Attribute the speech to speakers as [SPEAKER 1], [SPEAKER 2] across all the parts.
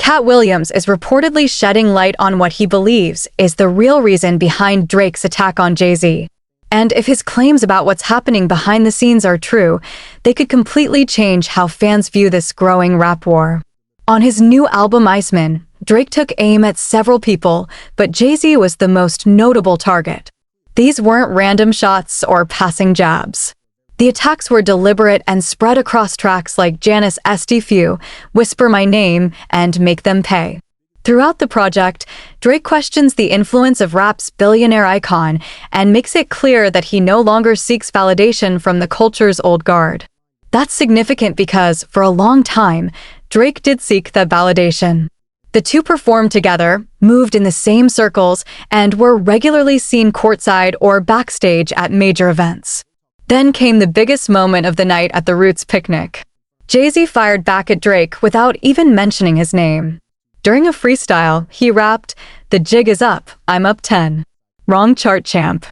[SPEAKER 1] Katt Williams is reportedly shedding light on what he believes is the real reason behind Drake's attack on Jay-Z. And if his claims about what's happening behind the scenes are true, they could completely change how fans view this growing rap war. On his new album Iceman, Drake took aim at several people, but Jay-Z was the most notable target. These weren't random shots or passing jabs. The attacks were deliberate and spread across tracks like Janice St. Few, Whisper My Name, and Make Them Pay. Throughout the project, Drake questions the influence of rap's billionaire icon and makes it clear that he no longer seeks validation from the culture's old guard. That's significant because, for a long time, Drake did seek that validation. The two performed together, moved in the same circles, and were regularly seen courtside or backstage at major events. Then came the biggest moment of the night at the Roots picnic. Jay-Z fired back at Drake without even mentioning his name. During a freestyle, he rapped, "The jig is up, I'm up 10. Wrong chart, champ.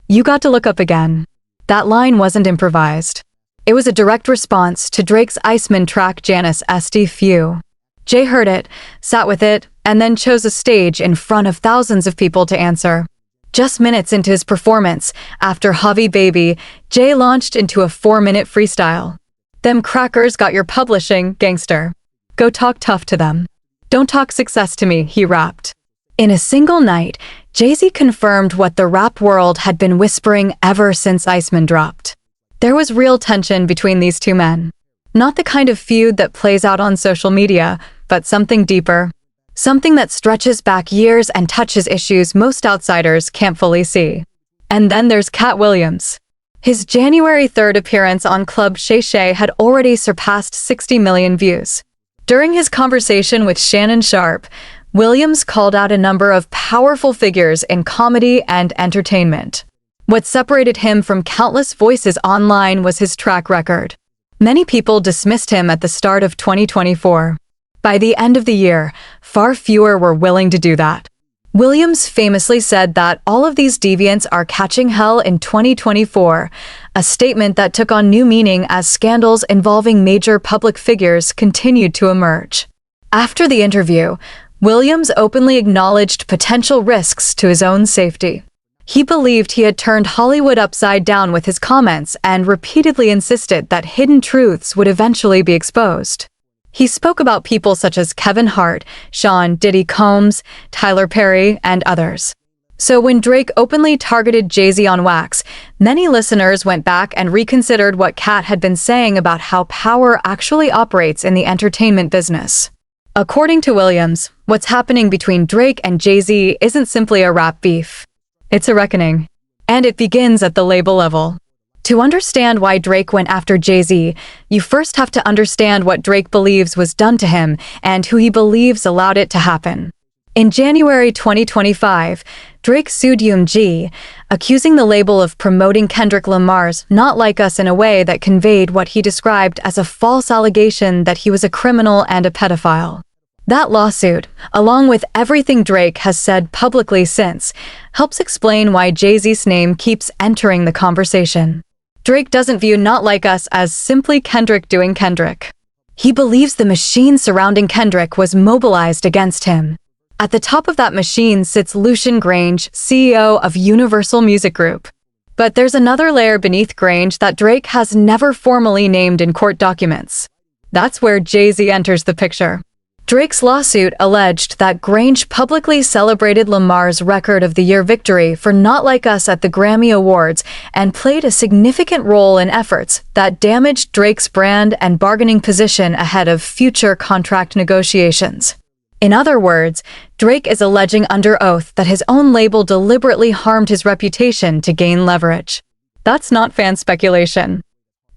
[SPEAKER 1] You got to look up again." That line wasn't improvised. It was a direct response to Drake's Iceman track Janice St. Few. Jay heard it, sat with it, and then chose a stage in front of thousands of people to answer. Just minutes into his performance, after Javi Baby, Jay launched into a 4-minute freestyle. "Them crackers got your publishing, gangster. Go talk tough to them. Don't talk success to me," he rapped. In a single night, Jay-Z confirmed what the rap world had been whispering ever since Iceman dropped. There was real tension between these two men. Not the kind of feud that plays out on social media, but something deeper. Something that stretches back years and touches issues most outsiders can't fully see. And then there's Katt Williams. His January 3rd appearance on Club Shay Shay had already surpassed 60 million views. During his conversation with Shannon Sharpe, Williams called out a number of powerful figures in comedy and entertainment. What separated him from countless voices online was his track record. Many people dismissed him at the start of 2024. By the end of the year, far fewer were willing to do that. Williams famously said that all of these deviants are catching hell in 2024, a statement that took on new meaning as scandals involving major public figures continued to emerge. After the interview, Williams openly acknowledged potential risks to his own safety. He believed he had turned Hollywood upside down with his comments and repeatedly insisted that hidden truths would eventually be exposed. He spoke about people such as Kevin Hart, Sean Diddy Combs, Tyler Perry, and others. So when Drake openly targeted Jay-Z on wax, many listeners went back and reconsidered what Katt had been saying about how power actually operates in the entertainment business. According to Williams, what's happening between Drake and Jay-Z isn't simply a rap beef. It's a reckoning. And it begins at the label level. To understand why Drake went after Jay-Z, you first have to understand what Drake believes was done to him and who he believes allowed it to happen. In January 2025, Drake sued UMG, accusing the label of promoting Kendrick Lamar's Not Like Us in a way that conveyed what he described as a false allegation that he was a criminal and a pedophile. That lawsuit, along with everything Drake has said publicly since, helps explain why Jay-Z's name keeps entering the conversation. Drake doesn't view Not Like Us as simply Kendrick doing Kendrick. He believes the machine surrounding Kendrick was mobilized against him. At the top of that machine sits Lucian Grange, CEO of Universal Music Group. But there's another layer beneath Grange that Drake has never formally named in court documents. That's where Jay-Z enters the picture. Drake's lawsuit alleged that Grange publicly celebrated Lamar's Record of the Year victory for Not Like Us at the Grammy Awards and played a significant role in efforts that damaged Drake's brand and bargaining position ahead of future contract negotiations. In other words, Drake is alleging under oath that his own label deliberately harmed his reputation to gain leverage. That's not fan speculation.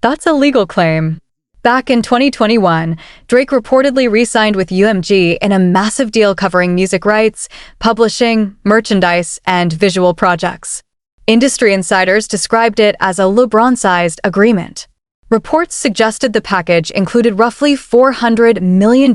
[SPEAKER 1] That's a legal claim. Back in 2021, Drake reportedly re-signed with UMG in a massive deal covering music rights, publishing, merchandise, and visual projects. Industry insiders described it as a LeBron-sized agreement. Reports suggested the package included roughly $400 million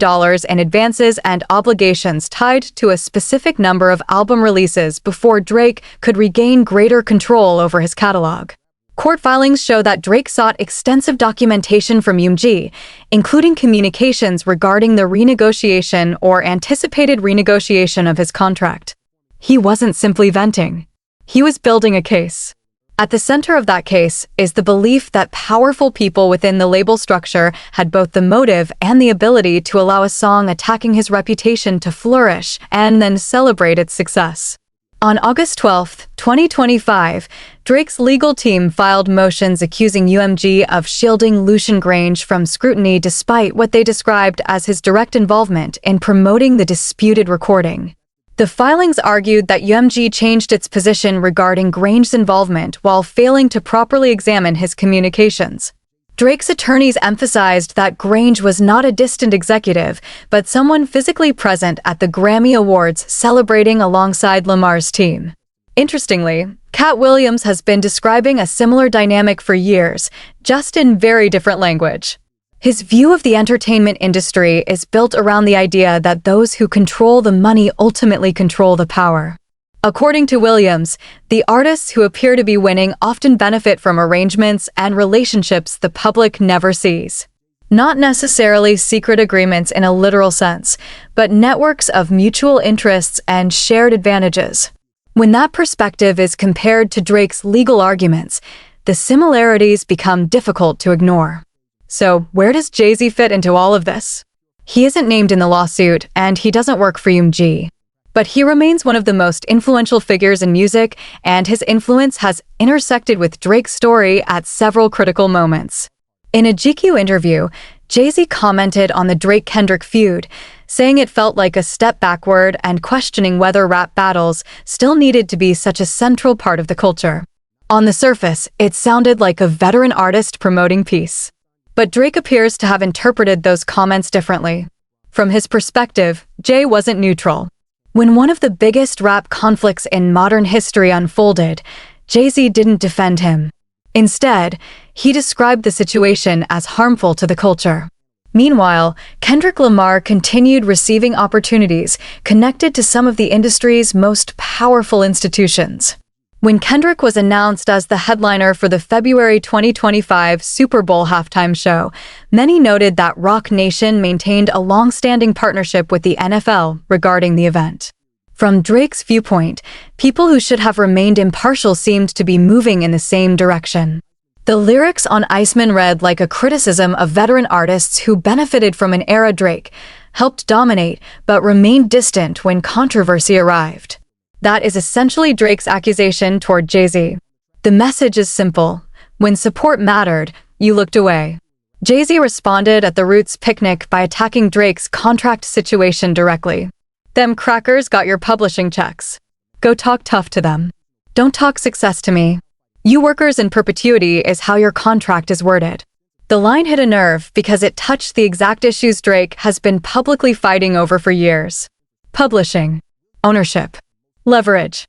[SPEAKER 1] in advances and obligations tied to a specific number of album releases before Drake could regain greater control over his catalog. Court filings show that Drake sought extensive documentation from UMG, including communications regarding the renegotiation or anticipated renegotiation of his contract. He wasn't simply venting. He was building a case. At the center of that case is the belief that powerful people within the label structure had both the motive and the ability to allow a song attacking his reputation to flourish and then celebrate its success. On August 12, 2025, Drake's legal team filed motions accusing UMG of shielding Lucian Grange from scrutiny despite what they described as his direct involvement in promoting the disputed recording. The filings argued that UMG changed its position regarding Grange's involvement while failing to properly examine his communications. Drake's attorneys emphasized that Grange was not a distant executive, but someone physically present at the Grammy Awards celebrating alongside Lamar's team. Interestingly, Katt Williams has been describing a similar dynamic for years, just in very different language. His view of the entertainment industry is built around the idea that those who control the money ultimately control the power. According to Williams, the artists who appear to be winning often benefit from arrangements and relationships the public never sees. Not necessarily secret agreements in a literal sense, but networks of mutual interests and shared advantages. When that perspective is compared to Drake's legal arguments, the similarities become difficult to ignore. So, where does Jay-Z fit into all of this? He isn't named in the lawsuit, and he doesn't work for UMG. But he remains one of the most influential figures in music, and his influence has intersected with Drake's story at several critical moments. In a GQ interview, Jay-Z commented on the Drake-Kendrick feud, saying it felt like a step backward and questioning whether rap battles still needed to be such a central part of the culture. On the surface, it sounded like a veteran artist promoting peace. But Drake appears to have interpreted those comments differently. From his perspective, Jay wasn't neutral. When one of the biggest rap conflicts in modern history unfolded, Jay-Z didn't defend him. Instead, he described the situation as harmful to the culture. Meanwhile, Kendrick Lamar continued receiving opportunities connected to some of the industry's most powerful institutions. When Kendrick was announced as the headliner for the February 2025 Super Bowl halftime show, many noted that Roc Nation maintained a long-standing partnership with the NFL regarding the event. From Drake's viewpoint, people who should have remained impartial seemed to be moving in the same direction. The lyrics on Iceman read like a criticism of veteran artists who benefited from an era Drake helped dominate but remained distant when controversy arrived. That is essentially Drake's accusation toward Jay-Z. The message is simple. When support mattered, you looked away. Jay-Z responded at the Roots picnic by attacking Drake's contract situation directly. Them crackers got your publishing checks. Go talk tough to them. Don't talk success to me. You workers in perpetuity is how your contract is worded. The line hit a nerve because it touched the exact issues Drake has been publicly fighting over for years. Publishing. Ownership. Leverage.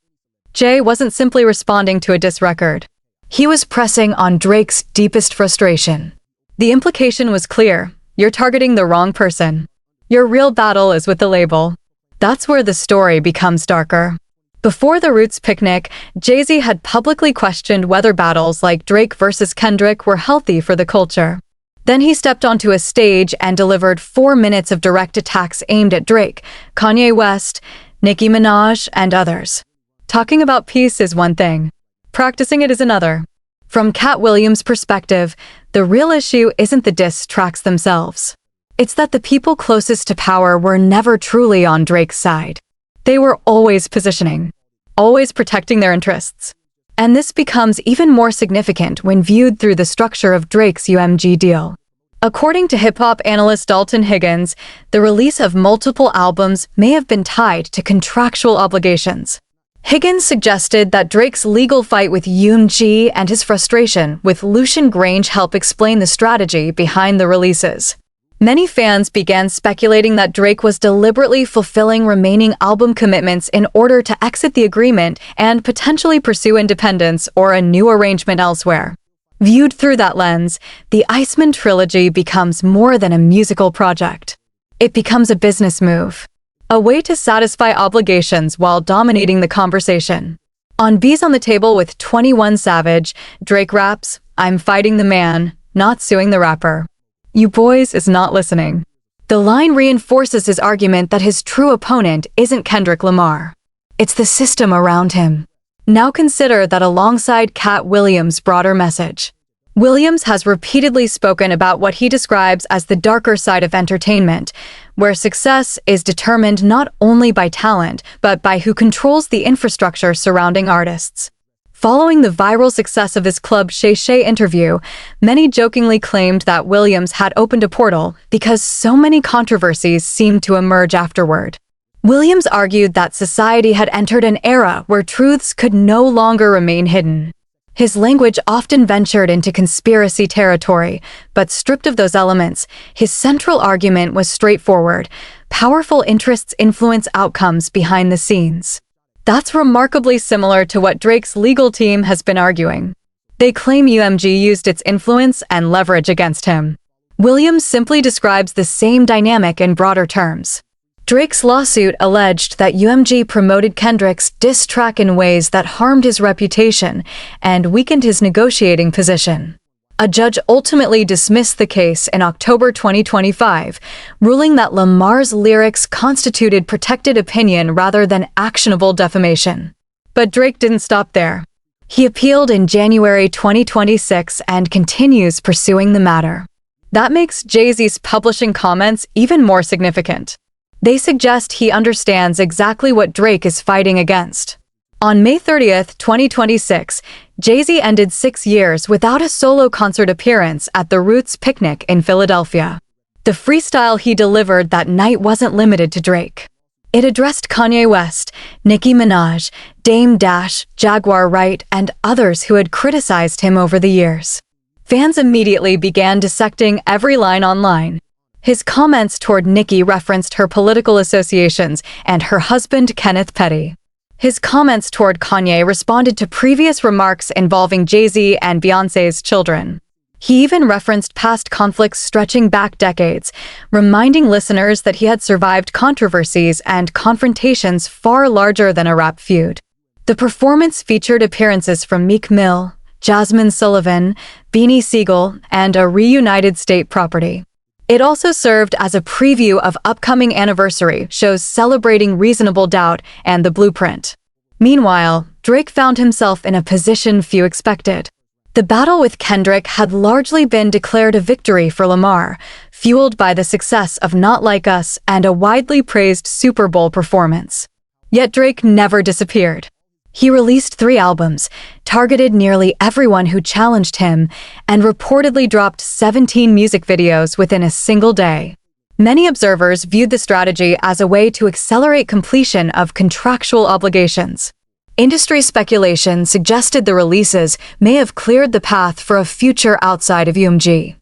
[SPEAKER 1] Jay wasn't simply responding to a diss record. He was pressing on Drake's deepest frustration. The implication was clear. You're targeting the wrong person. Your real battle is with the label. That's where the story becomes darker. Before the Roots picnic, Jay-Z had publicly questioned whether battles like Drake versus Kendrick were healthy for the culture. Then he stepped onto a stage and delivered 4 minutes of direct attacks aimed at Drake, Kanye West, Nicki Minaj, and others. Talking about peace is one thing. Practicing it is another. From Katt Williams' perspective, the real issue isn't the diss tracks themselves. It's that the people closest to power were never truly on Drake's side. They were always positioning, always protecting their interests. And this becomes even more significant when viewed through the structure of Drake's UMG deal. According to hip-hop analyst Dalton Higgins, the release of multiple albums may have been tied to contractual obligations. Higgins suggested that Drake's legal fight with UMG and his frustration with Lucian Grange help explain the strategy behind the releases. Many fans began speculating that Drake was deliberately fulfilling remaining album commitments in order to exit the agreement and potentially pursue independence or a new arrangement elsewhere. Viewed through that lens, the Iceman trilogy becomes more than a musical project. It becomes a business move, a way to satisfy obligations while dominating the conversation. On B's on the Table with 21 Savage, Drake raps, "I'm fighting the man, not suing the rapper. You boys is not listening." The line reinforces his argument that his true opponent isn't Kendrick Lamar. It's the system around him. Now consider that alongside Katt Williams' broader message. Williams has repeatedly spoken about what he describes as the darker side of entertainment, where success is determined not only by talent, but by who controls the infrastructure surrounding artists. Following the viral success of his Club Shay Shay interview, many jokingly claimed that Williams had opened a portal because so many controversies seemed to emerge afterward. Williams argued that society had entered an era where truths could no longer remain hidden. His language often ventured into conspiracy territory, but stripped of those elements, his central argument was straightforward: powerful interests influence outcomes behind the scenes. That's remarkably similar to what Drake's legal team has been arguing. They claim UMG used its influence and leverage against him. Williams simply describes the same dynamic in broader terms. Drake's lawsuit alleged that UMG promoted Kendrick's diss track in ways that harmed his reputation and weakened his negotiating position. A judge ultimately dismissed the case in October 2025, ruling that Lamar's lyrics constituted protected opinion rather than actionable defamation. But Drake didn't stop there. He appealed in January 2026 and continues pursuing the matter. That makes Jay-Z's publishing comments even more significant. They suggest he understands exactly what Drake is fighting against. On May 30th, 2026, Jay-Z ended 6 years without a solo concert appearance at the Roots Picnic in Philadelphia. The freestyle he delivered that night wasn't limited to Drake. It addressed Kanye West, Nicki Minaj, Dame Dash, Jaguar Wright, and others who had criticized him over the years. Fans immediately began dissecting every line online. His comments toward Nicki referenced her political associations and her husband Kenneth Petty. His comments toward Kanye responded to previous remarks involving Jay-Z and Beyoncé's children. He even referenced past conflicts stretching back decades, reminding listeners that he had survived controversies and confrontations far larger than a rap feud. The performance featured appearances from Meek Mill, Jasmine Sullivan, Beanie Siegel, and a reunited State Property. It also served as a preview of upcoming anniversary shows celebrating Reasonable Doubt and The Blueprint. Meanwhile, Drake found himself in a position few expected. The battle with Kendrick had largely been declared a victory for Lamar, fueled by the success of Not Like Us and a widely praised Super Bowl performance. Yet Drake never disappeared. He released 3 albums, targeted nearly everyone who challenged him, and reportedly dropped 17 music videos within a single day. Many observers viewed the strategy as a way to accelerate completion of contractual obligations. Industry speculation suggested the releases may have cleared the path for a future outside of UMG.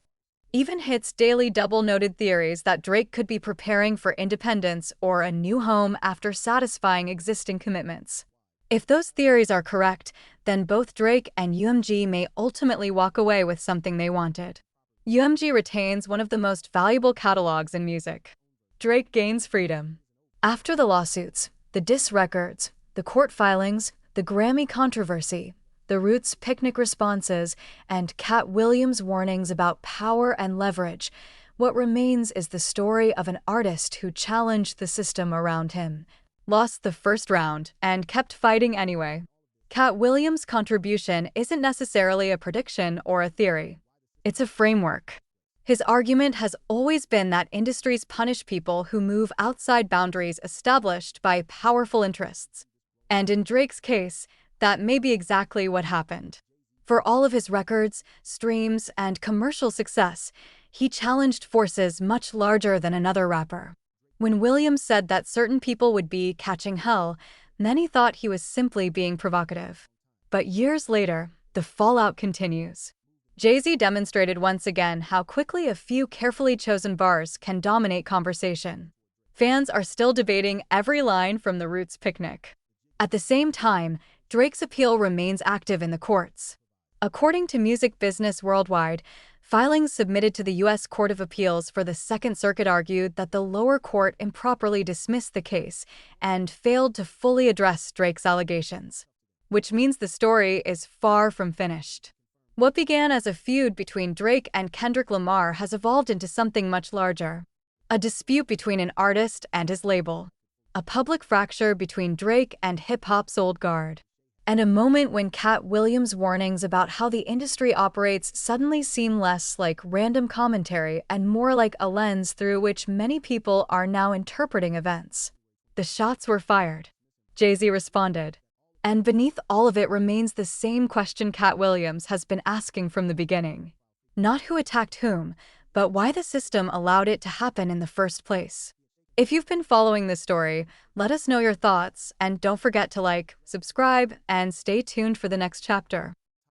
[SPEAKER 1] Even Hits Daily Double noted theories that Drake could be preparing for independence or a new home after satisfying existing commitments. If those theories are correct, then both Drake and UMG may ultimately walk away with something they wanted. UMG retains one of the most valuable catalogs in music. Drake gains freedom. After the lawsuits, the diss records, the court filings, the Grammy controversy, the Roots Picnic responses, and Katt Williams' warnings about power and leverage, what remains is the story of an artist who challenged the system around him, lost the first round, and kept fighting anyway. Katt Williams' contribution isn't necessarily a prediction or a theory. It's a framework. His argument has always been that industries punish people who move outside boundaries established by powerful interests. And in Drake's case, that may be exactly what happened. For all of his records, streams, and commercial success, he challenged forces much larger than another rapper. When Williams said that certain people would be catching hell, many thought he was simply being provocative. But years later, the fallout continues. Jay-Z demonstrated once again how quickly a few carefully chosen bars can dominate conversation. Fans are still debating every line from the Roots Picnic. At the same time, Drake's appeal remains active in the courts. According to Music Business Worldwide, filings submitted to the U.S. Court of Appeals for the Second Circuit argued that the lower court improperly dismissed the case and failed to fully address Drake's allegations. which means the story is far from finished. What began as a feud between Drake and Kendrick Lamar has evolved into something much larger. A dispute between an artist and his label. A public fracture between Drake and hip-hop's old guard. And a moment when Katt Williams' warnings about how the industry operates suddenly seem less like random commentary and more like a lens through which many people are now interpreting events. The shots were fired. Jay-Z responded. And beneath all of it remains the same question Katt Williams has been asking from the beginning. Not who attacked whom, but why the system allowed it to happen in the first place. If you've been following this story, let us know your thoughts, and don't forget to like, subscribe, and stay tuned for the next chapter.